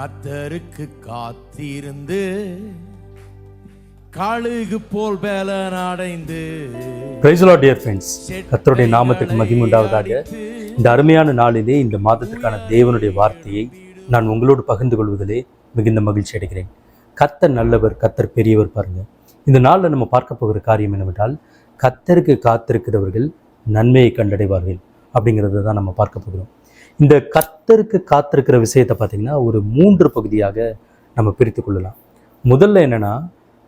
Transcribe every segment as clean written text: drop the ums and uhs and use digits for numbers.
கர்த்தருக்கு காத்திருந்து கழுகு போல் பலன் அடைந்து. Praise the Lord dear friends, கர்த்தருடைய நாமத்துக்கு மகிமை உண்டாவதாக. இந்த அருமையான நாளிலே இந்த மாதத்திற்கான தேவனுடைய வார்த்தையை நான் உங்களோடு பகிர்ந்து கொள்வதிலே மிகுந்த மகிழ்ச்சி அடைகிறேன். கர்த்தர் நல்லவர், கர்த்தர் பெரியவர். பாருங்க, இந்த நாளில் நம்ம பார்க்க போகிற காரியம் என்னவென்றால், கர்த்தருக்கு காத்திருக்கிறவர்கள் நன்மையை கண்டடைவார்கள் அப்படிங்கிறத தான் நம்ம பார்க்க போகிறோம். இந்த கர்த்தருக்கு காத்திருக்கிற விஷயத்தை பார்த்திங்கன்னா ஒரு 3 பகுதியாக நம்ம பிரித்து கொள்ளலாம். முதல்ல என்னென்னா,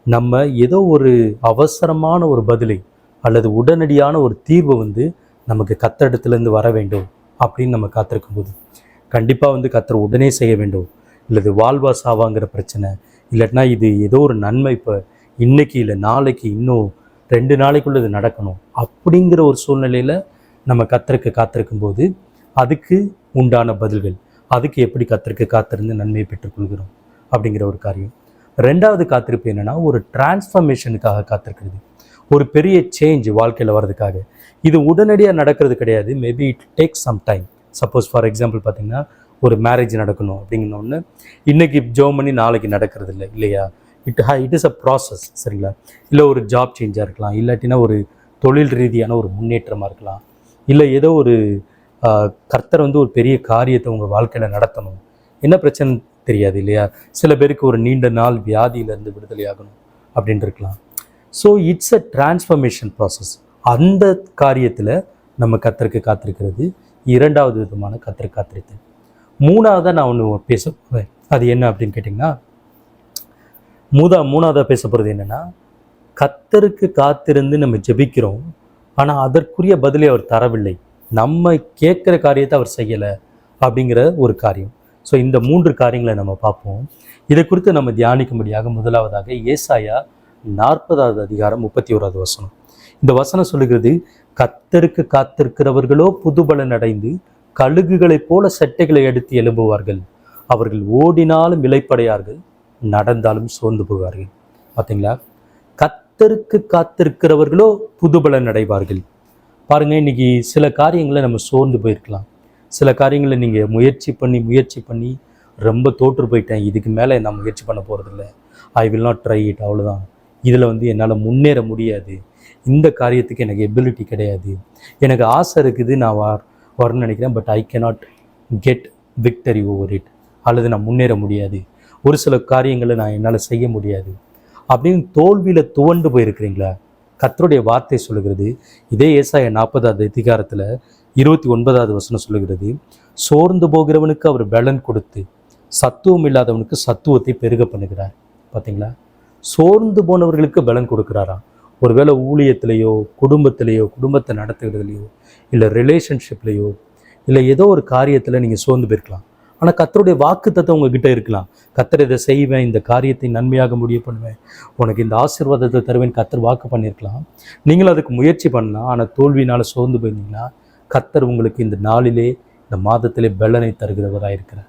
நம்ம ஏதோ ஒரு அவசரமான ஒரு பதிலை அல்லது உடனடியான ஒரு தீர்வை நமக்கு கர்த்தரிடத்துலேருந்து வர வேண்டும் அப்படின்னு நம்ம காத்திருக்கும் போது கண்டிப்பாக கர்த்தர் உடனே செய்ய வேண்டும். இல்லது வாழ்வா சாவாங்கிற பிரச்சனை, இல்லாட்டினா இது ஏதோ ஒரு நன்மை இப்போ இன்னைக்கு இல்லை நாளைக்கு இன்னும் 2 நாளைக்குள்ள இது நடக்கணும் அப்படிங்கிற ஒரு சூழ்நிலையில் நம்ம கர்த்தருக்கு காத்திருக்கும் போது அதுக்கு உண்டான பதில்கள், அதுக்கு எப்படி கர்த்தருக்கு காத்திருந்து நன்மையை பெற்றுக்கொள்கிறோம் அப்படிங்கிற ஒரு காரியம். 2வது காத்திருப்பு என்னென்னா, ஒரு டிரான்ஸ்ஃபர்மேஷனுக்காக காத்திருக்கிறது, ஒரு பெரிய சேஞ்ச் வாழ்க்கையில் வர்றதுக்காக. இது உடனடியாக நடக்கிறது கிடையாது. Maybe it takes some time. Suppose for example பார்த்திங்கன்னா, ஒரு மேரேஜ் நடக்கணும் அப்படிங்கன்னு இன்றைக்கி ஜோம் பண்ணி நாளைக்கு நடக்கிறது இல்லை இல்லையா. இட் இஸ் அ ப்ராசஸ், சரிங்களா. இல்லை ஒரு ஜாப் சேஞ்சாக இருக்கலாம், இல்லாட்டினா ஒரு தொழில் ரீதியான ஒரு முன்னேற்றமாக இருக்கலாம், இல்லை ஏதோ ஒரு கர்த்தர் ஒரு பெரிய காரியத்தை உங்கள் வாழ்க்கையில் நடத்தணும். என்ன பிரச்சனை தெரியாது இல்லையா. சில பேருக்கு ஒரு நீண்ட நாள் வியாதியிலேருந்து விடுதலை ஆகணும் அப்படின்னு இருக்கலாம். So it's a transformation process. அந்த காரியத்தில் நம்ம கர்த்தருக்கு காத்திருக்கிறது 2வது விதமான கர்த்தருக்கு காத்திருத்தல். 3வதாக நான் ஒன்று பேச போகிறேன். அது என்ன அப்படின்னு கேட்டிங்கன்னா, மூணாவதாக பேச போகிறது என்னென்னா, கர்த்தருக்கு காத்திருந்து நம்ம ஜெபிக்கிறோம், ஆனால் அதற்குரிய பதிலை அவர் தரவில்லை, நம்ம கேட்குற காரியத்தை அவர் செய்யலை அப்படிங்கிற ஒரு காரியம். ஸோ இந்த 3 காரியங்களை நம்ம பார்ப்போம். இதை குறித்து நம்ம தியானிக்கும்படியாக முதலாவதாக ஏசாயா 40வது அதிகாரம் 31வது வசனம். இந்த வசனம் சொல்லுகிறது, கர்த்தருக்கு காத்திருக்கிறவர்களோ புதுபலன் அடைந்து கழுகுகளைப் போல சட்டைகளை எடுத்து எழும்புவார்கள், அவர்கள் ஓடினாலும் இளைப்படையார்கள், நடந்தாலும் சோர்ந்து போவார்கள். பார்த்தீங்களா, கர்த்தருக்கு காத்திருக்கிறவர்களோ புதுபலன் அடைவார்கள். பாருங்கள், இன்றைக்கி சில காரியங்களை நம்ம சோர்ந்து போயிருக்கலாம். சில காரியங்களை நீங்கள் முயற்சி பண்ணி ரொம்ப தோற்று போயிட்டேன், இதுக்கு மேலே நான் முயற்சி பண்ண போகிறதில்ல, I will not try it, அவ்வளோதான், இதில் என்னால் முன்னேற முடியாது, இந்த காரியத்துக்கு எனக்கு எபிலிட்டி கிடையாது, எனக்கு ஆசை இருக்குது, நான் வரணும்னு நினைக்கிறேன், but I cannot get victory over it, அல்லது நான் முன்னேற முடியாது, ஒரு சில காரியங்களை நான் என்னால் செய்ய முடியாது அப்படின்னு தோல்வியில் துவண்டு போயிருக்கிறீங்களா. கர்த்தருடைய வார்த்தை சொல்லுகிறது, இதே ஏசாயா 40வது அதிகாரத்தில் 29வது வசனம் சொல்லுகிறது, சோர்ந்து போகிறவனுக்கு அவர் பலன் கொடுத்து சத்துவம் இல்லாதவனுக்கு சத்துவத்தை பெருக பண்ணுகிறார். பார்த்தீங்களா, சோர்ந்து போனவர்களுக்கு பலன் கொடுக்குறாராம். ஒருவேளை ஊழியத்திலேயோ குடும்பத்தை நடத்துகிறதுலையோ இல்லை ரிலேஷன்ஷிப்லேயோ இல்லை ஏதோ ஒரு காரியத்தில் நீங்கள் சோர்ந்து போயிருக்கலாம். ஆனால் கர்த்தருடைய வாக்குத்தத்தம் உங்ககிட்ட இருக்கலாம். கர்த்தர் இதை செய்வேன், இந்த காரியத்தை நன்மையாக முடிய பண்ணுவேன், உனக்கு இந்த ஆசீர்வாதத்தை தருவேன், கர்த்தர் வாக்கு பண்ணியிருக்கலாம். நீங்களும் அதுக்கு முயற்சி பண்ணலாம். ஆனால் தோல்வியினால் சோர்ந்து போயிருந்தீங்கன்னா, கர்த்தர் உங்களுக்கு இந்த நாளிலே இந்த மாதத்திலே பலனை தருகிறவராய் இருக்கிறார்.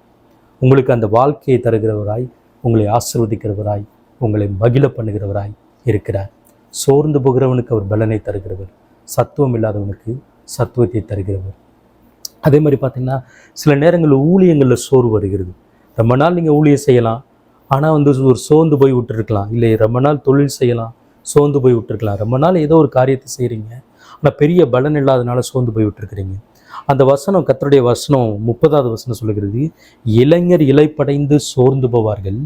உங்களுக்கு அந்த வாழ்க்கையை தருகிறவராய், உங்களை ஆசீர்வதிக்கிறவராய், உங்களை மகிழ பண்ணுகிறவராய் இருக்கிறார். சோர்ந்து போகிறவனுக்கு அவர் பலனை தருகிறவர், சத்துவம் இல்லாதவனுக்கு சத்துவத்தை தருகிறவர். அதே மாதிரி பார்த்திங்கன்னா, சில நேரங்களில் ஊழியங்களில் சோர்வு வருகிறது. ரொம்ப நாள் நீங்கள் ஊழியம் செய்யலாம், ஆனால் ஒரு சோர்ந்து போய் விட்டுருக்கலாம். இல்லை ரொம்ப நாள் தொழில் செய்யலாம், சோர்ந்து போய் விட்டுருக்கலாம். ரொம்ப நாள் ஏதோ ஒரு காரியத்தை செய்கிறீங்க, ஆனால் பெரிய பலன் இல்லாதனால சோர்ந்து போய் விட்டுருக்கிறீங்க. அந்த வசனம், கர்த்தருடைய வசனம் 30வது வசனம் சொல்லுகிறது, இளைஞர் இளைப்படைந்து சோர்ந்து போவார்கள்,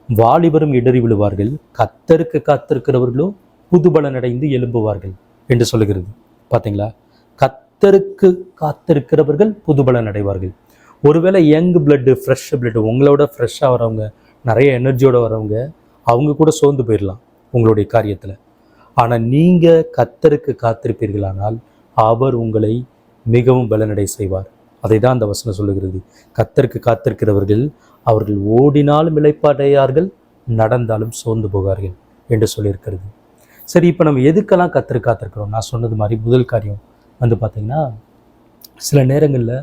வாலிபரும் இடறி விழுவார்கள், கர்த்தருக்கு காத்திருக்கிறவர்களோ புதுபலன் அடைந்து எழும்புவார்கள் என்று சொல்லுகிறது. பார்த்தீங்களா, கர்த்தருக்கு காத்திருக்கிறவர்கள் புதுபலன் அடைவார்கள். ஒருவேளை யங் பிளட்டு, ஃப்ரெஷ் பிளட்டு, உங்களோட ஃப்ரெஷ்ஷாக வரவங்க, நிறைய எனர்ஜியோடு வரவங்க, அவங்க கூட சோர்ந்து போயிடலாம் உங்களுடைய காரியத்தில். ஆனால் நீங்கள் கர்த்தருக்கு காத்திருப்பீர்களானால் அவர் உங்களை மிகவும் பலனடை செய்வார். அதை தான் அந்த வசனம் சொல்லுகிறது. கர்த்தருக்கு காத்திருக்கிறவர்கள் அவர்கள் ஓடினாலும் இளைப்படையார்கள், நடந்தாலும் சோர்ந்து போவார்கள் என்று சொல்லியிருக்கிறது. சரி, இப்போ நம்ம எதுக்கெல்லாம் கர்த்தருக்கு காத்திருக்கிறோம்? நான் சொன்னது மாதிரி முதல் காரியம் பார்த்திங்கன்னா, சில நேரங்களில்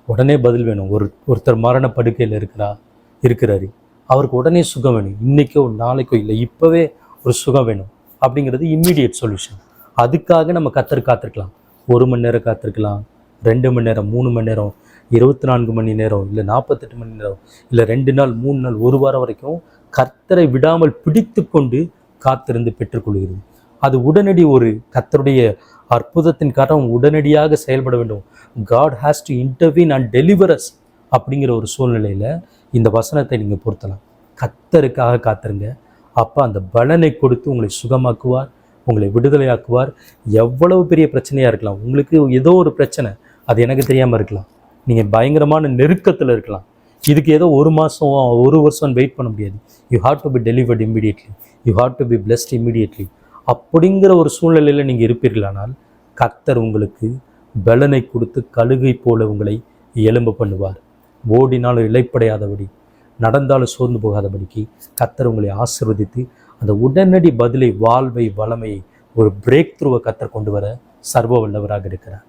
உடனே பதில் வேணும். ஒருத்தர் மரண படுக்கையில் இருக்கிறாரு, அவருக்கு உடனே சுகம் வேணும், இன்றைக்கோ நாளைக்கோ இல்லை இப்போவே ஒரு சுகம் வேணும் அப்படிங்கிறது இம்மீடியட் சொல்யூஷன். அதுக்காக நம்ம கர்த்தருக்கு காத்திருக்கலாம். 1 மணி நேரம் காத்திருக்கலாம், 2 மணி நேரம், 3 மணி நேரம், 24 மணி நேரம், இல்லை 48 மணி நேரம், இல்லை 2 நாள், 3 நாள், 1 வாரம் வரைக்கும் கர்த்தரை விடாமல் பிடித்து கொண்டு காத்திருந்து பெற்றுக்கொள்கிறது. அது உடனடி ஒரு கர்த்தருடைய அற்புதத்தின் காரணம் உடனடியாக செயல்பட வேண்டும். God has to intervene and deliver us அப்படிங்கிற ஒரு சூழ்நிலையில் இந்த வசனத்தை நீங்கள் பொருத்தலாம். கர்த்தருக்காக காத்திருங்க. அப்போ அந்த பலனை கொடுத்து உங்களை சுகமாக்குவார், உங்களை விடுதலையாக்குவார். எவ்வளவு பெரிய பிரச்சனையாக இருக்கலாம், உங்களுக்கு ஏதோ ஒரு பிரச்சனை, அது எனக்கு தெரியாமல் இருக்கலாம், நீங்கள் பயங்கரமான நெருக்கத்தில் இருக்கலாம். இதுக்கு ஏதோ 1 மாதம் 1 வருஷம் வெயிட் பண்ண முடியாது. You have to be delivered immediately, you have to be blessed immediately. அப்படிங்கிற ஒரு சூழ்நிலையில் நீங்கள் இருப்பீர்களானால் கர்த்தர் உங்களுக்கு பலனை கொடுத்து கழுகை போல உங்களை எலும்பு பண்ணுவார். ஓடினாலும் இளைப்படையாதபடி, நடந்தாலும் சோர்ந்து போகாதபடிக்கு கர்த்தர் உங்களை ஆசீர்வதித்து அந்த உடனடி பதிலை, வாழ்வை, வளமையை, ஒரு பிரேக் த்ரூவை கர்த்தர் கொண்டு வர சர்வ வல்லவராக இருக்கிறார்.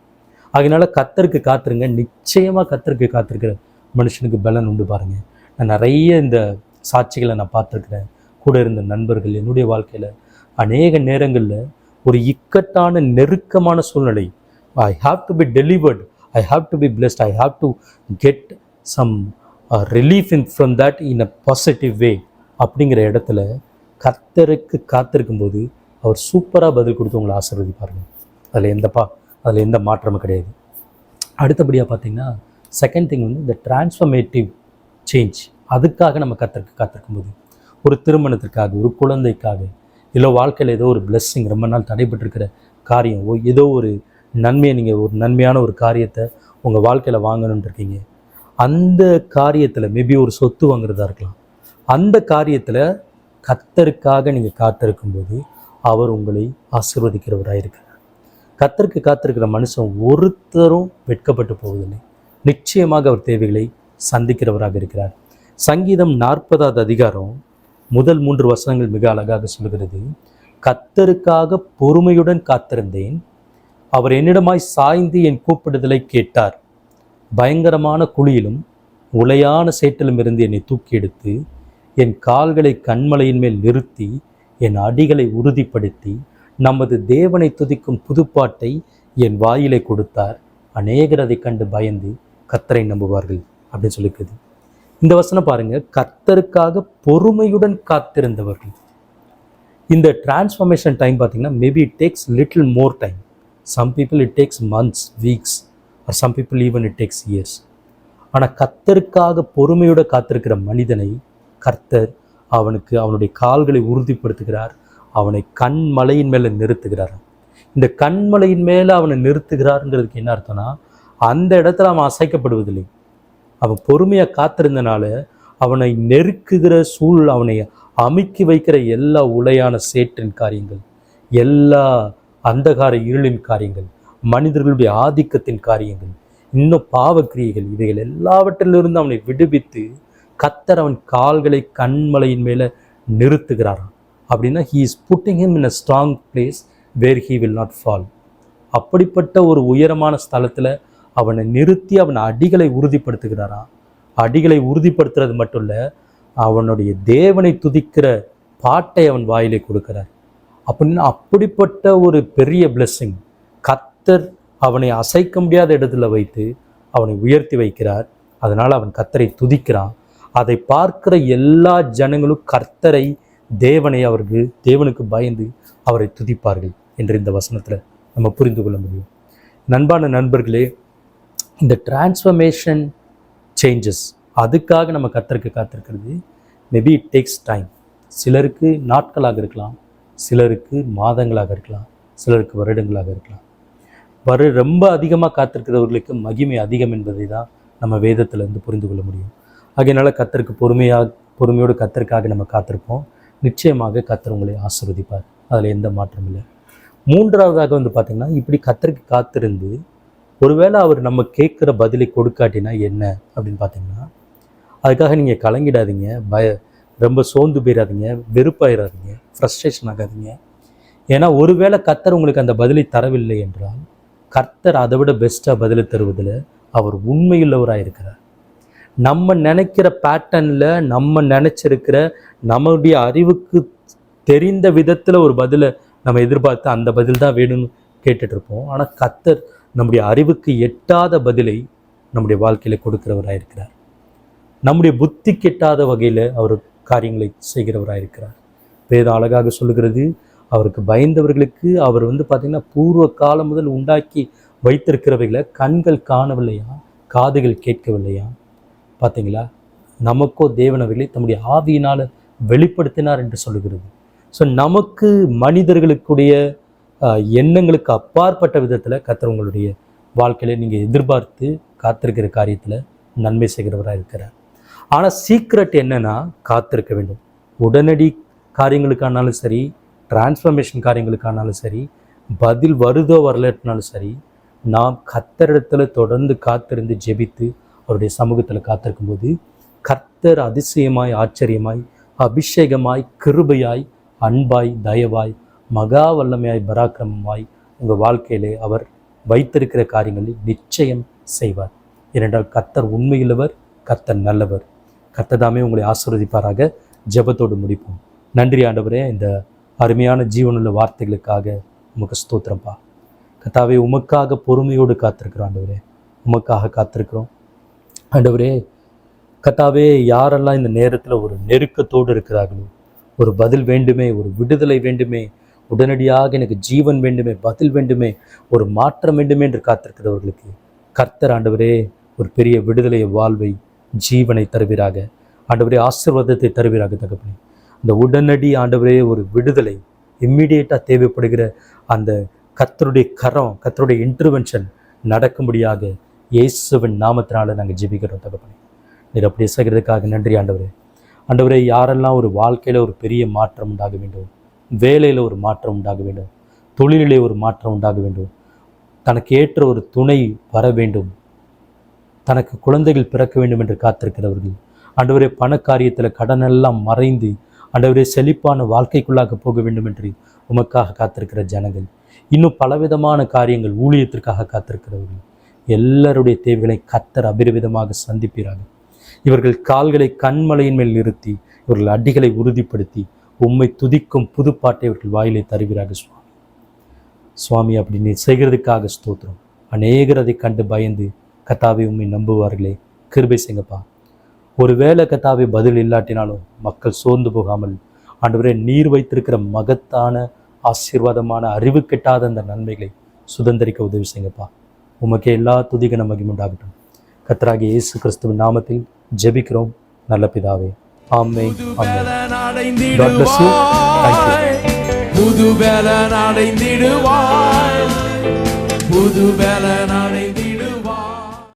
அதனால கர்த்தருக்கு காத்திருங்க. நிச்சயமாக கர்த்தருக்கு காத்திருக்கிற மனுஷனுக்கு பலன் உண்டு. பாருங்க, நான் நிறைய இந்த சாட்சிகளை நான் பார்த்துருக்கிறேன். கூட இருந்த நண்பர்கள், என்னுடைய வாழ்க்கையில் அநேக நேரங்களில் ஒரு இக்கட்டான நெருக்கமான சூழ்நிலை, I have to be delivered, I have to be blessed, I have to get some relief from that in a positive way அப்படிங்கிற இடத்துல கர்த்தருக்கு காத்திருக்கும்போது அவர் சூப்பராக பதில் கொடுத்து உங்களை ஆசீர்வதிப்பாருங்க. அதில் எந்த மாற்றமும் கிடையாது. அடுத்தபடியாக பார்த்தீங்கன்னா செகண்ட் திங் வந்து இந்த டிரான்ஸ்ஃபர்மேட்டிவ் சேஞ்ச். அதுக்காக நம்ம கர்த்தருக்கு காத்திருக்கும்போது, ஒரு திருமணத்திற்காக, ஒரு குழந்தைக்காக, இல்லை வாழ்க்கையில் ஏதோ ஒரு பிளெஸ்ஸிங், ரொம்ப நாள் தடைபட்டிருக்கிற காரியம், ஏதோ ஒரு நன்மையை, நீங்கள் ஒரு நன்மையான ஒரு காரியத்தை உங்கள் வாழ்க்கையில் வாங்கணுன்னு இருக்கீங்க. அந்த காரியத்தில் மேபி ஒரு சொத்து வாங்குறதா இருக்கலாம். அந்த காரியத்தில் கர்த்தருக்காக நீங்கள் காத்திருக்கும்போது அவர் உங்களை ஆசீர்வதிக்கிறவராக இருக்கிறார். கர்த்தருக்கு காத்திருக்கிற மனுஷன் ஒருத்தரும் வெட்கப்பட்டு போவதில்லை. நிச்சயமாக அவர் தேவைகளை சந்திக்கிறவராக இருக்கிறார். சங்கீதம் 40வது அதிகாரம் முதல் 3 வசனங்கள் மிக அழகாக சொல்கிறது. கர்த்தருக்காக பொறுமையுடன் காத்திருந்தேன், அவர் என்னிடமாய் சாய்ந்து என் கூப்பிடுதலை கேட்டார். பயங்கரமான குழியிலும் உளையான சேற்றிலும் இருந்து என்னை தூக்கி எடுத்து என் கால்களை கண்மலையின் மேல் நிறுத்தி என் அடிகளை உறுதிப்படுத்தி நமது தேவனை துதிக்கும் புதுப்பாட்டை என் வாயிலை கொடுத்தார். அநேகர் அதை கண்டு பயந்து கர்த்தரை நம்புவார்கள் அப்படின்னு சொல்லியிருக்குது. இந்த வசனம் பாருங்க, கர்த்தருக்காக பொறுமையுடன் காத்திருந்தவர்கள். இந்த டிரான்ஸ்ஃபர்மேஷன் டைம் பார்த்தீங்கன்னா maybe it takes little more time. Some people it takes months, weeks, or some people even it takes years. ஆனால் கர்த்தருக்காக பொறுமையோடு காத்திருக்கிற மனிதனை கர்த்தர் அவனுக்கு அவனுடைய கால்களை உறுதிப்படுத்துகிறார், அவனை கண்மலையின் மேலே நிறுத்துகிறார். இந்த கண்மலையின் மேலே அவனை நிறுத்துகிறாருங்கிறதுக்கு என்ன அர்த்தம்னா, அந்த இடத்துல அவன் அசைக்கப்படுவதில்லை. அவன் பொறுமையாக காத்திருந்தனால அவனை நெருக்குகிற அவனை அமுக்கி வைக்கிற எல்லா உளையான சேற்றின் காரியங்கள், எல்லா அந்தகார இருளின் காரியங்கள், மனிதர்களுடைய ஆதிக்கத்தின் காரியங்கள், இன்னும் பாவக்கிரியைகள், இவைகள் எல்லாவற்றிலிருந்து அவனை விடுவித்து கர்த்தர் அவன் கால்களை கண்மலையின் மேலே நிறுத்துகிறாராம். அப்படின்னா he is putting him in a strong place where he will not fall. அப்படிப்பட்ட ஒரு உயரமான ஸ்தலத்தில் அவனை நிறுத்தி அவன் அடிகளை உறுதிப்படுத்துகிறாராம். அடிகளை உறுதிப்படுத்துறது மட்டும் இல்லை, அவனுடைய தேவனை துதிக்கிற பாட்டை அவன் வாயிலை கொடுக்கிறார். அப்படின்னா அப்படிப்பட்ட ஒரு பெரிய பிளெஸ்ஸிங். கர்த்தர் அவனை அசைக்க முடியாத இடத்துல வைத்து அவனை உயர்த்தி வைக்கிறார். அதனால் அவன் கர்த்தரை துதிக்கிறான். அதை பார்க்கிற எல்லா ஜனங்களும் கர்த்தரை, தேவனை, தேவனுக்கு பயந்து அவரை துதிப்பார்கள் என்று இந்த வசனத்தில் நம்ம புரிந்து கொள்ள முடியும். நண்பான நண்பர்களே, இந்த டிரான்ஸ்ஃபர்மேஷன் சேஞ்சஸ், அதுக்காக நம்ம கர்த்தருக்கு காத்திருக்கிறது மேபி இட் டேக்ஸ் டைம். சிலருக்கு நாட்களாக இருக்கலாம், சிலருக்கு மாதங்களாக இருக்கலாம், சிலருக்கு வருடங்களாக இருக்கலாம். ரொம்ப அதிகமாக காத்திருக்கிறவர்களுக்கு மகிமை அதிகம் என்பதை தான் நம்ம வேதத்திலிருந்து புரிந்து கொள்ள முடியும். ஆகையினால கர்த்தருக்கு பொறுமையோடு கர்த்தருக்காக நம்ம காத்திருப்போம். நிச்சயமாக கர்த்தர் உங்களை ஆசீர்வதிப்பார், அதில் எந்த மாற்றம் இல்லை. மூன்றாவதாக பார்த்திங்கன்னா, இப்படி கர்த்தருக்கு காத்திருந்து ஒருவேளை அவர் நம்ம கேட்குற பதிலை கொடுக்காட்டினா என்ன அப்படின்னு பார்த்தீங்கன்னா, அதுக்காக நீங்கள் கலங்கிடாதீங்க, ரொம்ப சோர்ந்து போயிடாதீங்க, வெறுப்பாயிடாதீங்க, ஃப்ரஸ்ட்ரேஷன் ஆகாதீங்க. ஏன்னா ஒருவேளை கர்த்தர் உங்களுக்கு அந்த பதிலை தரவில்லை என்றால் கர்த்தர் அதை விட பெஸ்ட்டாக பதிலை தருவதில் அவர் உண்மையுள்ளவராக இருக்கிறார். நம்ம நினைக்கிற பேட்டர்னில், நம்ம நினச்சிருக்கிற, நம்முடைய அறிவுக்கு தெரிந்த விதத்தில் ஒரு பதிலை நம்ம எதிர்பார்த்து அந்த பதில் தான் வேணும்னு கேட்டுட்ருப்போம். ஆனால் கர்த்தர் நம்முடைய அறிவுக்கு எட்டாத பதிலை நம்முடைய வாழ்க்கையில கொடுக்கிறவராக இருக்கிறார். நம்முடைய புத்தி கெட்டாத வகையில் அவர் காரியங்களை செய்கிறவராக இருக்கிறார். வேதம் அழகாக சொல்லுகிறது, அவருக்கு பயந்தவர்களுக்கு அவர் பார்த்தீங்கன்னா பூர்வ காலம் முதல் உண்டாக்கி வைத்திருக்கிறவைகளை கண்கள் காணவில்லையா, காதுகள் கேட்கவில்லையா? பார்த்தீங்களா? நமக்கோ தேவனவைகளை தம்முடைய ஆவியினால் வெளிப்படுத்தினார் என்று சொல்லுகிறது. ஸோ நமக்கு மனிதர்களுக்குடைய எண்ணங்களுக்கு அப்பாற்பட்ட விதத்தில் கர்த்தர் உங்களுடைய வாழ்க்கையில நீங்கள் எதிர்பார்த்து காத்திருக்கிற காரியத்தில் நன்மை செய்கிறவராக இருக்கிறார். ஆனால் சீக்ரெட் என்னன்னா, காத்திருக்க வேண்டும். உடனடி காரியங்களுக்கானாலும் சரி, டிரான்ஸ்ஃபர்மேஷன் காரியங்களுக்கானாலும் சரி, பதில் வருதோ வரலனாலும் சரி, நாம் கர்த்தரிடத்தில் தொடர்ந்து காத்திருந்து ஜெபித்து அவருடைய சமூகத்தில் காத்திருக்கும்போது கர்த்தர் அதிசயமாய், ஆச்சரியமாய், அபிஷேகமாய், கிருபையாய், அன்பாய், தயவாய், மகா வல்லமையாய், பராக்கிரமமாய் உங்கள் வாழ்க்கையிலே அவர் வைத்திருக்கிற காரியங்களில் நிச்சயம் செய்வார். ஏனென்றால் கர்த்தர் உண்மையுள்ளவர், கர்த்தர் நல்லவர். கர்த்தர் தாமே உங்களை ஆசீர்வதிப்பாராக. ஜெபத்தோடு முடிப்போம். நன்றி ஆண்டவரே, இந்த அருமையான ஜீவனுள்ள வார்த்தைகளுக்காக உமக்கு ஸ்தோத்திரம்பா. கர்த்தாவே, உமக்காக பொறுமையோடு காத்திருக்கிறோம் ஆண்டவரே, உமக்காக காத்திருக்கிறோம் ஆண்டவரே. கர்த்தாவே, யாரெல்லாம் இந்த நேரத்தில் ஒரு நெருக்கத்தோடு இருக்கிறார்களோ, ஒரு பதில் வேண்டுமே, ஒரு விடுதலை வேண்டுமே, உடனடியாக எனக்கு ஜீவன் வேண்டுமே, பதில் வேண்டுமே, ஒரு மாற்றம் வேண்டுமே என்று காத்திருக்கிறவர்களுக்கு கர்த்தர் ஆண்டவரே ஒரு பெரிய விடுதலை, வாழ்வை, ஜீவனை தருவீராக ஆண்டவரே. ஆசீர்வாதத்தை தருவீராக தகப்பனே. அந்த உடனடி ஆண்டவரே ஒரு விடுதலை இம்மிடியேட்டாக தேவைப்படுகிற அந்த கர்த்தருடைய கரம், கர்த்தருடைய இன்டர்வென்ஷன் நடக்கும்படியாக இயேசுவின் நாமத்தினால நாங்கள் ஜெபிக்கிறோம் தகப்பனே. நீர் அப்படி செய்கிறதுக்காக நன்றி ஆண்டவரே. ஆண்டவரே, யாரெல்லாம் ஒரு வாழ்க்கையில் ஒரு பெரிய மாற்றம் உண்டாக வேண்டும், வேலையில் ஒரு மாற்றம் உண்டாக வேண்டும், தொழிலிலே ஒரு மாற்றம் உண்டாக வேண்டும், தனக்கு ஏற்ற ஒரு துணை வர வேண்டும், தனக்கு குழந்தைகள் பிறக்க வேண்டும் என்று காத்திருக்கிறவர்கள் ஆண்டவரே, பணக்காரியத்தில் கடனெல்லாம் மறைந்து ஆண்டவரே செழிப்பான வாழ்க்கைக்குள்ளாக போக வேண்டும் என்று உமக்காக காத்திருக்கிற ஜனங்கள், இன்னும் பலவிதமான காரியங்கள் ஊழியத்திற்காக காத்திருக்கிறவர்கள் எல்லாருடைய தேவைகளை கர்த்தர் அபிரவிதமாக சந்திப்பீராக. இவர்கள் கால்களை கண்மலையின் மேல் நிறுத்தி இவர்கள் அடிகளை உறுதிப்படுத்தி உம்மை துதிக்கும் புதுப்பாட்டை இவர்கள் வாயிலை தருவீராக சுவாமி. சுவாமி, அப்படி நீ செய்கிறதுக்காக ஸ்தோத்திரம். அநேகர் அதை கண்டு பயந்து கர்த்தாவே உம்மை நம்புவார்களே, கிருபை செய்யுங்கப்பா. ஒருவேளை கர்த்தாவே பதில் இல்லாட்டினாலும் மக்கள் சோர்ந்து போகாமல் ஆண்டவரே நீர் வைத்திருக்கிற மகத்தான ஆசீர்வாதமான அறிவு கெட்டாத அந்த நன்மைகளை சுதந்திரிக்க உதவி செய்யுங்கப்பா. உமக்கே எல்லா துதிகன மகிமை உண்டாகட்டும். கர்த்தராகிய இயேசு கிறிஸ்துவின் நாமத்தில் ஜெபிக்கிறோம் நல்ல பிதாவே, ஆமென். God bless you. Thank you. புது பலன் அடைந்திடுவாய், புது பலன் அடைந்திடுவாய்.